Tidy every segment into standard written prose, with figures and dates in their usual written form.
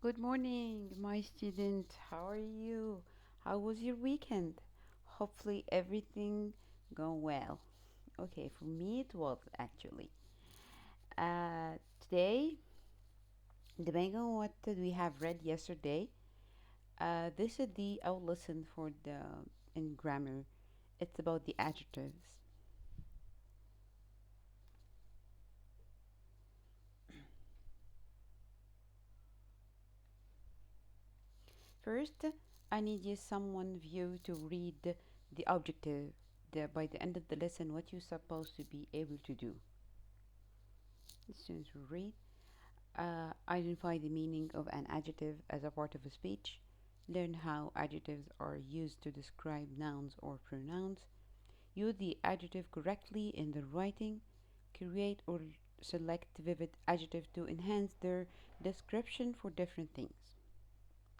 Good morning, my student. How are you? How was your weekend? Hopefully everything go well. Okay, for me it was actually. Today, depending on what we have read yesterday, this is the our lesson for the in grammar. It's about the adjectives. First, I need you someone of you to read the objective. By the end of the lesson, what you're supposed to be able to do. Students will read. Identify the meaning of an adjective as a part of a speech. Learn how adjectives are used to describe nouns or pronouns. Use the adjective correctly in the writing. Create or select vivid adjective to enhance their description for different things.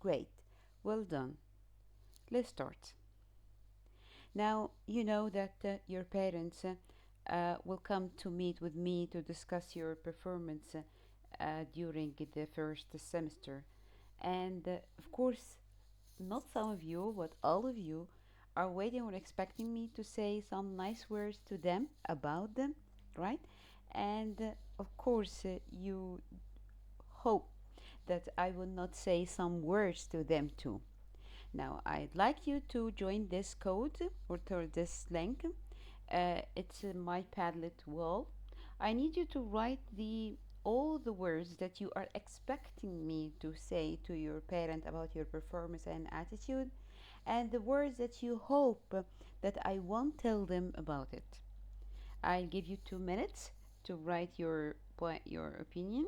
Great. Well done. Let's start. Now, you know that your parents will come to meet with me to discuss your performance during the first semester. And of course, not some of you, but all of you are waiting or expecting me to say some nice words to them about them, right? And of course, you hope that I will not say some words to them too. Now, I'd like you to join this code or to this link. It's my Padlet wall. I need you to write the all the words that you are expecting me to say to your parent about your performance and attitude, and the words that you hope that I won't tell them about it. I'll give you 2 minutes to write your point, your opinion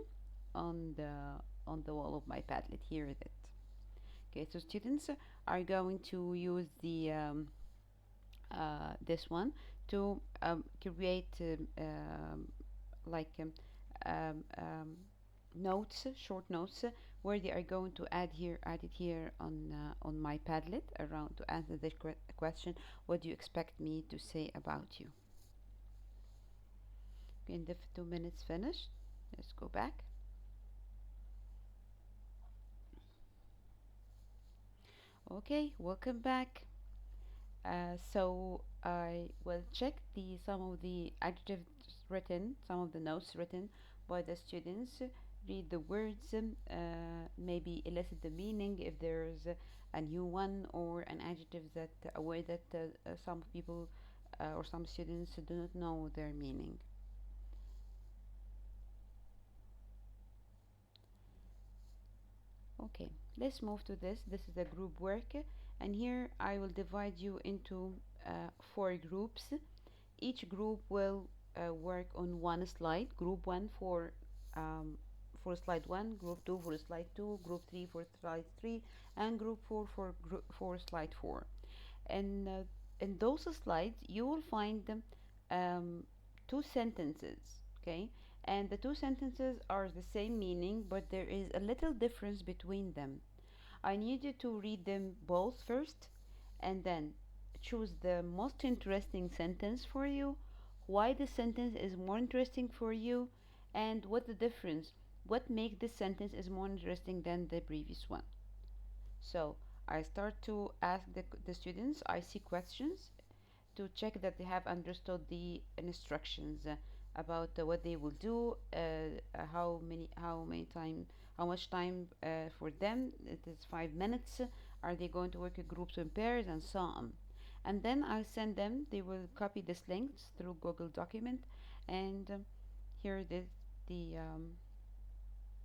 on the wall of my Padlet. Here it is. Okay, so students are going to use the this one to create like notes, short notes, where they are going to add it here on my Padlet around to answer the question. What do you expect me to say about you? Okay, in the 2 minutes finished. Let's go back. Okay, welcome back. So I will check the some of the adjectives written, some of the notes written by the students. Read the words, maybe elicit the meaning if there's a new one or an adjective that a word that some people or some students do not know their meaning. Okay, let's move to this. This is a group work, and here I will divide you into 4 groups. Each group will work on one slide. Group 1 for slide 1, group 2 for slide 2, group 3 for slide 3, and group 4 for slide 4. And in those slides you will find um, 2 sentences, okay? And the 2 sentences are the same meaning, but there is a little difference between them. I need you to read them both first and then choose the most interesting sentence for you, why the sentence is more interesting for you, and what the difference, what makes this sentence is more interesting than the previous one. So I start to ask the students, I see questions to check that they have understood the instructions about what they will do, how much time for them. It is 5 minutes. Are they going to work in groups and pairs and so on? And then I send them. They will copy this link through Google document, and here it is. The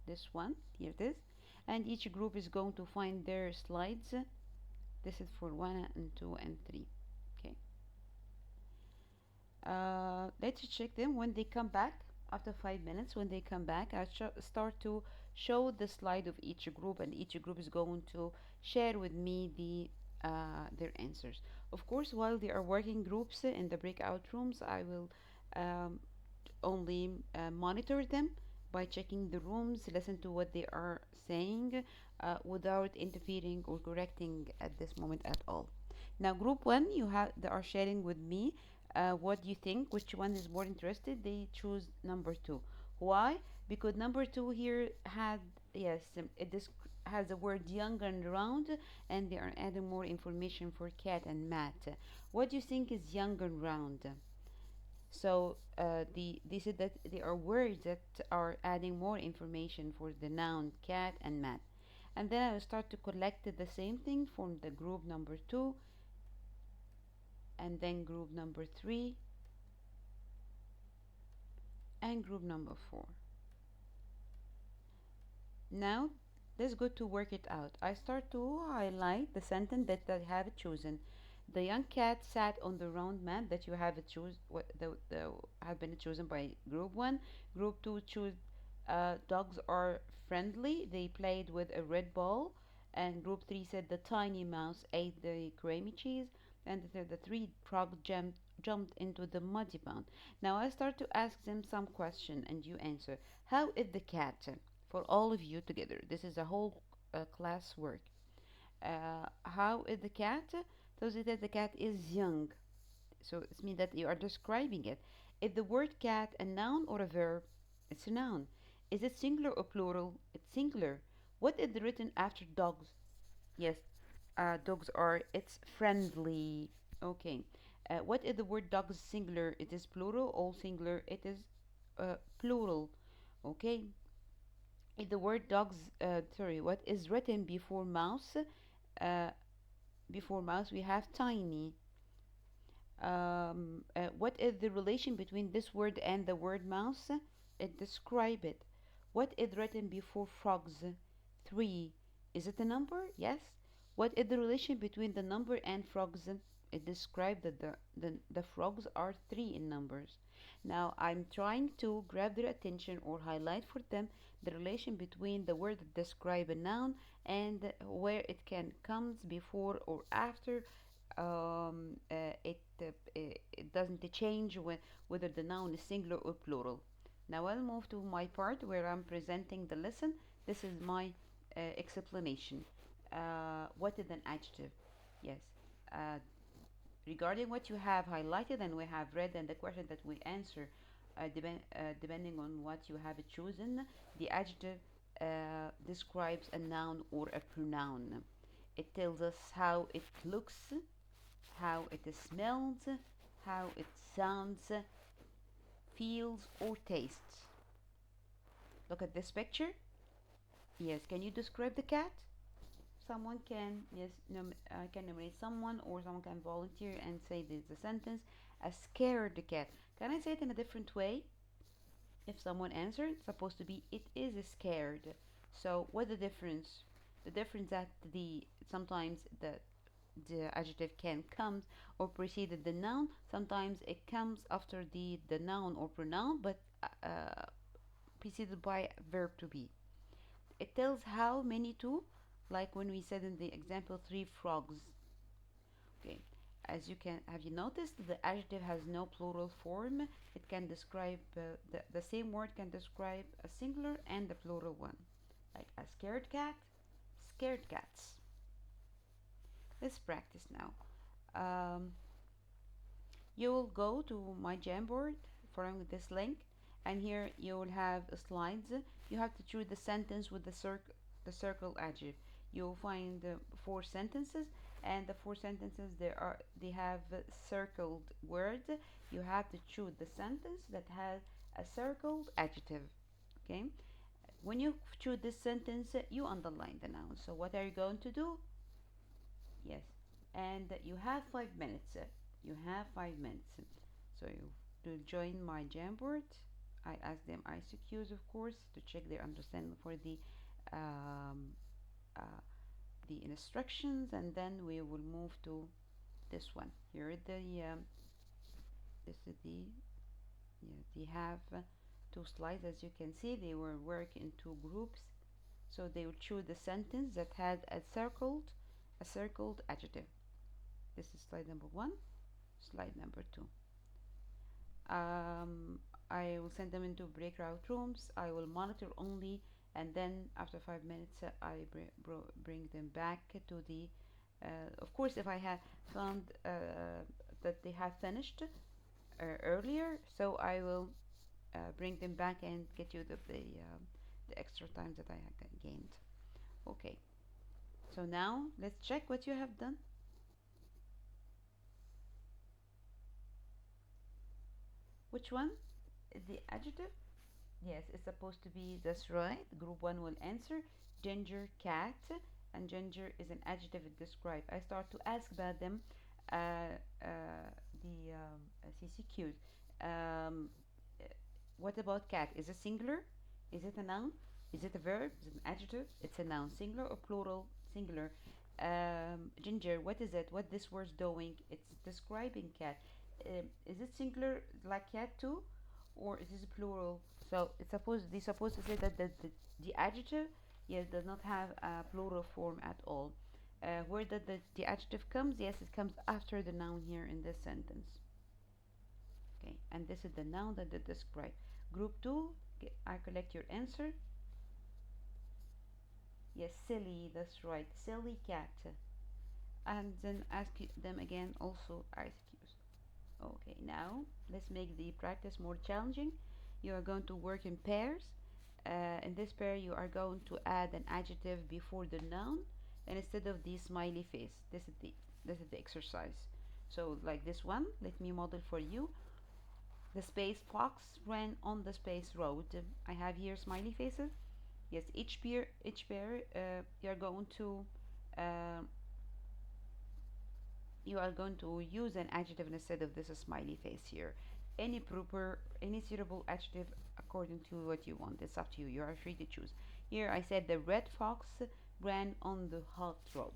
this one here it is, and each group is going to find their slides. This is for 1 and 2 and 3. Okay. Let's check them when they come back after 5 minutes. When they come back, I start to show the slide of each group, and each group is going to share with me their answers. Of course, while they are working groups in the breakout rooms, I will um, only monitor them by checking the rooms, listen to what they are saying without interfering or correcting at this moment at all. Now, group one, they are sharing with me. What do you think? Which one is more interested? They choose number two. Why? Because number two here had yes, has the word young and round, and they are adding more information for cat and mat. What do you think is young and round? So they said that there are words that are adding more information for the noun cat and mat. And then I will start to collect the same thing from the group number 2, and then group number 3, and group number 4. Now let's go to work it out. I start to highlight the sentence that I have chosen. The young cat sat on the round mat that you have choose what the have been chosen by group 1. Group 2 choose dogs are friendly. They played with a red ball. And group 3 said the tiny mouse ate the creamy cheese. And the 3 frogs jumped into the muddy pond. Now I start to ask them some question and you answer. How is the cat? For all of you together. This is a whole class work. How is the cat? So that the cat is young. So it means that you are describing it. Is the word cat a noun or a verb? It's a noun. Is it singular or plural? It's singular. What is written after dogs? Yes, dogs are. It's friendly. Okay. What is the word dogs singular? It is plural. All singular. It is plural. Okay. The word dogs, sorry, what is written uh, before mouse we have tiny. What is the relation between this word and the word mouse? It describe it. What is written before frogs? 3. Is it a number? Yes. What is the relation between the number and frogs? It describes that the frogs are 3 in numbers. Now I'm trying to grab their attention or highlight for them the relation between the word that describe a noun and where it can comes before or after. It doesn't change whether the noun is singular or plural. Now I'll move to my part where I'm presenting the lesson. This is my explanation. What is an adjective? Yes. Uh, Regarding what you have highlighted and we have read and the question that we answer, depending on what you have chosen, the adjective describes a noun or a pronoun. It tells us how it looks, how it smells, how it sounds, feels, or tastes. Look at this picture. Yes, can you describe the cat? Someone can, yes, can nominate someone or someone can volunteer and say the sentence. A scared cat. Can I say it in a different way? If someone answered, it's supposed to be it is scared. So what's the difference? The difference that the sometimes the adjective can comes or preceded the noun. Sometimes it comes after the noun or pronoun, but preceded by verb to be. It tells how many to, like when we said in the example 3 frogs. Okay, as you can have you noticed the adjective has no plural form. It can describe the same word can describe a singular and a plural one, like a scared cat, scared cats. Let's practice now. um, you will go to my Jamboard following this link, and here you will have slides. You have to choose the sentence with the circle adjective. You'll find 4 sentences, and the 4 sentences they have circled words. You have to choose the sentence that has a circled adjective. Okay, when you choose this sentence you underline the noun. So what are you going to do? Yes, and you have 5 minutes. You have 5 minutes. So you to join my Jamboard. I ask them ICQs, of course, to check their understanding for um, uh, the instructions, and then we will move to this one. Here is this is yeah, they have 2 slides. As you can see, they will work in 2 groups. So they will choose the sentence that has a circled adjective. This is slide number 1, slide number 2. um, I will send them into breakout rooms. I will monitor only, and then after 5 minutes, I bring them back to the. Of course, if I have found that they have finished earlier, so I will bring them back and get you the the extra time that I had gained. Okay, so now let's check what you have done. Which one? The adjective? Yes, it's supposed to be, that's right. Group 1 will answer ginger, cat, and ginger is an adjective it describes. I start to ask about them, uh, the CCQs. Um, uh, what about cat? Is it singular? Is it a noun? Is it a verb? Is it an adjective? It's a noun. Singular or plural? Singular. Ginger, what is it? What this word's doing? It's describing cat. Is it singular like cat too? Or is it plural? So it's supposed to say that the adjective, yes, does not have a plural form at all. Where did the adjective comes? Yes, it comes after the noun here in this sentence. Okay, and this is the noun that they describe. Group 2, I collect your answer. Yes, silly, that's right. Silly cat. And then ask them again also ICQs. Okay, now let's make the practice more challenging. You are going to work in pairs. In this pair, you are going to add an adjective before the noun, and instead of the smiley face. This is the exercise. So like this one, let me model for you. The space fox ran on the space road. I have here smiley faces. Yes, each pair, uh, you are going to use an adjective instead of this smiley face here. Any suitable adjective according to what you want. It's up to you. You are free to choose. Here I said the red fox ran on the hot road.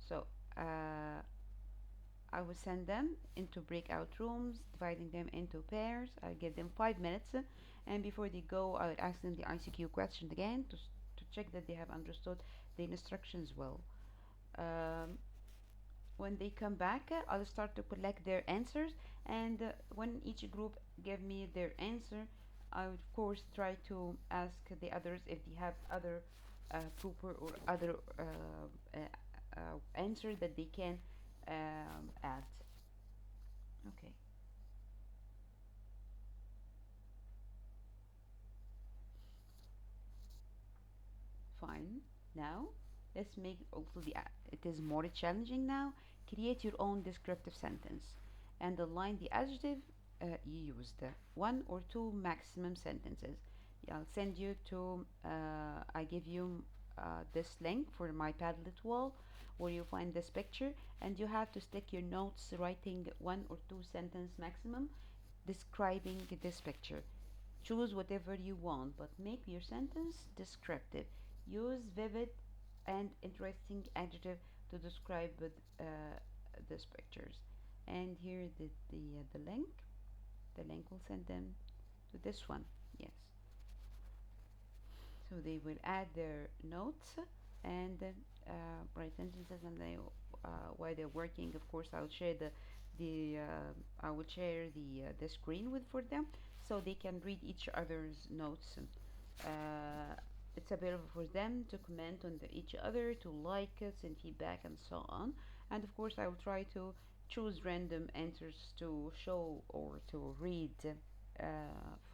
So I will send them into breakout rooms, dividing them into pairs. I'll give them 5 minutes, and before they go, I will ask them the ICQ question again to check that they have understood the instructions well. Um, when they come back, I'll start to collect their answers, and when each group give me their answer, I would of course try to ask the others if they have other proper or other answer that they can add. Okay, fine. Now let's make also it is more challenging now. Create your own descriptive sentence and align the adjective you used. One or two maximum sentences. I'll send you to. I give you this link for my Padlet wall, where you find this picture, and you have to stick your notes, writing one or two sentence maximum, describing this picture. Choose whatever you want, but make your sentence descriptive. Use vivid and interesting adjective to describe uh, these pictures. And here the link. The link will send them to this one. Yes. So they will add their notes and write sentences, and they while they're working, of course, I'll share I will share the screen with for them, so they can read each other's notes. Uh, it's available for them to comment on each other, to like us and feedback and so on. And of course, I will try to choose random answers to show or to read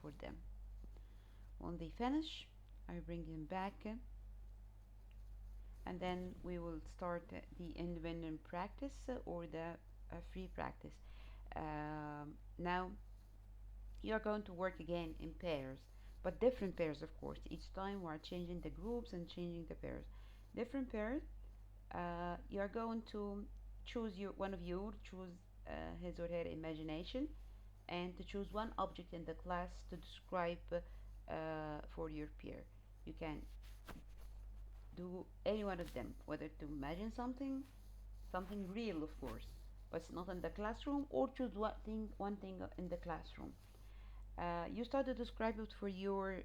for them. When they finish, I bring them back, and then we will start the independent practice or the free practice. Now you are going to work again in pairs, but different pairs, of course. Each time we are changing the groups and changing the pairs. Different pairs. You are going to choose one of you choose his or her imagination, and to choose one object in the class to describe for your peer. You can do any one of them, whether to imagine something real, of course, but it's not in the classroom, or choose one thing in the classroom. You start to describe it for your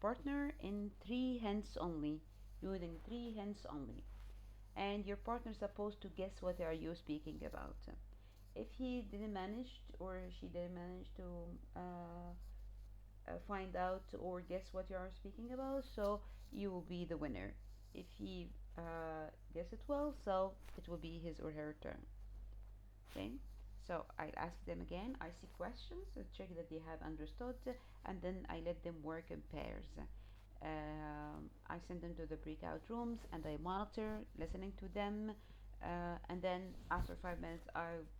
partner in three hints only, using three hints only, and your partner is supposed to guess what are you speaking about. If he didn't manage or she didn't manage to find out or guess what you are speaking about, so you will be the winner. If he guess it well, so it will be his or her turn. Okay, So I ask them again. I see questions, check that they have understood, and then I let them work in pairs. I send them to the breakout rooms and I monitor, listening to them. And then after 5 minutes,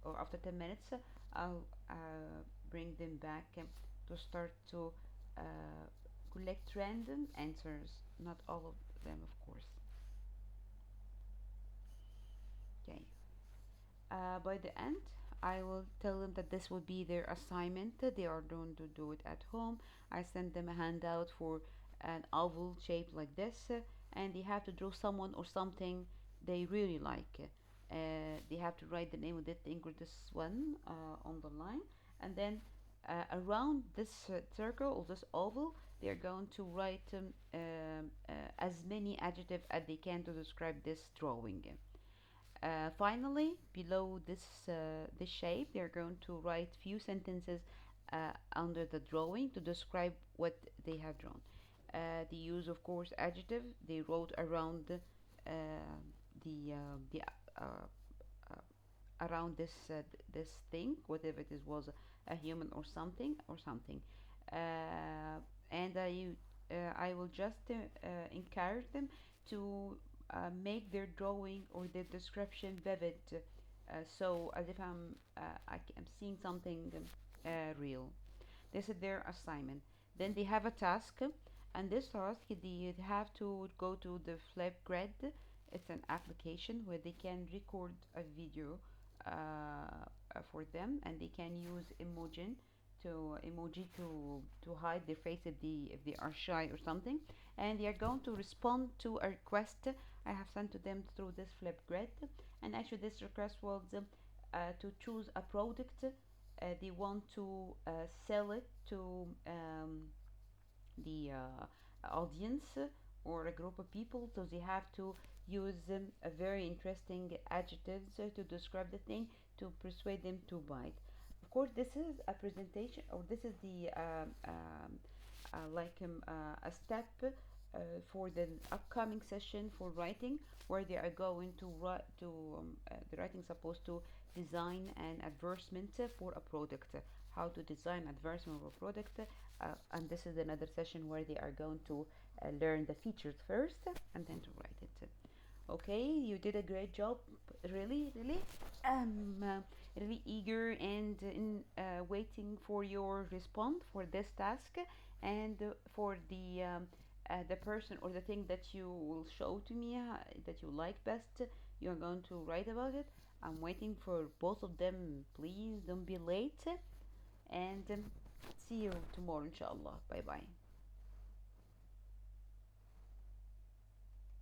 or after 10 minutes, I'll bring them back to start to uh, collect random answers. Not all of them, of course. Okay. By the end, I will tell them that this will be their assignment. They are going to do it at home. I send them a handout for an oval shaped like this, and they have to draw someone or something they really like. They have to write the name of the thing or this one on the line, and then around this circle or this oval, they are going to write as many adjectives as they can to describe this drawing. Finally, below this shape, they're going to write few sentences under the drawing to describe what they have drawn. They use, of course, adjective. They wrote around uh, the uh, around this thing, whatever it is, was a human or something. Uh, and I will just encourage them to make their drawing or their description vivid, so as if I'm seeing something real. This is their assignment. Then they have a task, and this task they have to go to the Flipgrid. It's an application where they can record a video for them, and they can use emoji to hide their face if they are shy or something, and they are going to respond to a request I have sent to them through this Flipgrid. And actually this request was to choose a product they want to sell it to the audience or a group of people, so they have to use a very interesting adjectives to describe the thing to persuade them to buy it. Of course, this is a presentation, or this is the a step for the upcoming session for writing, where they are going to write to the writing supposed to design an advertisement for a product, how to design advertisement for a product, and this is another session where they are going to learn the features first and then to write it. Okay, you did a great job, really, really. Really eager and in waiting for your response for this task, and for the person or the thing that you will show to me that you like best. You're going to write about it. I'm waiting for both of them. Please don't be late, and see you tomorrow, inshallah. Bye bye.